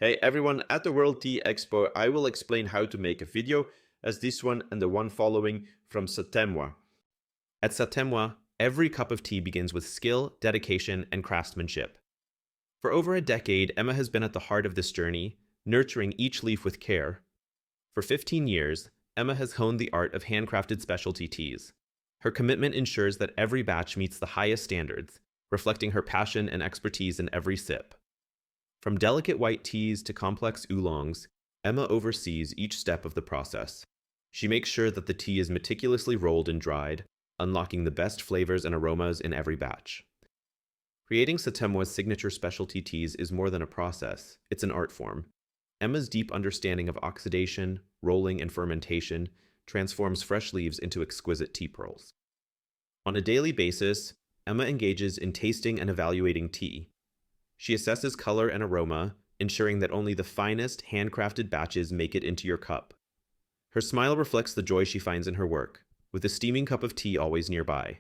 Hey everyone, at the World Tea Expo, I will explain how to make a video as this one and the one following from Satemwa. At Satemwa, every cup of tea begins with skill, dedication, and craftsmanship. For over a decade, Emma has been at the heart of this journey, nurturing each leaf with care. For 15 years, Emma has honed the art of handcrafted specialty teas. Her commitment ensures that every batch meets the highest standards, reflecting her passion and expertise in every sip. From delicate white teas to complex oolongs, Emma oversees each step of the process. She makes sure that the tea is meticulously rolled and dried, unlocking the best flavors and aromas in every batch. Creating Satemwa's signature specialty teas is more than a process, it's an art form. Emma's deep understanding of oxidation, rolling, and fermentation transforms fresh leaves into exquisite tea pearls. On a daily basis, Emma engages in tasting and evaluating tea. She assesses color and aroma, ensuring that only the finest, handcrafted batches make it into your cup. Her smile reflects the joy she finds in her work, with a steaming cup of tea always nearby.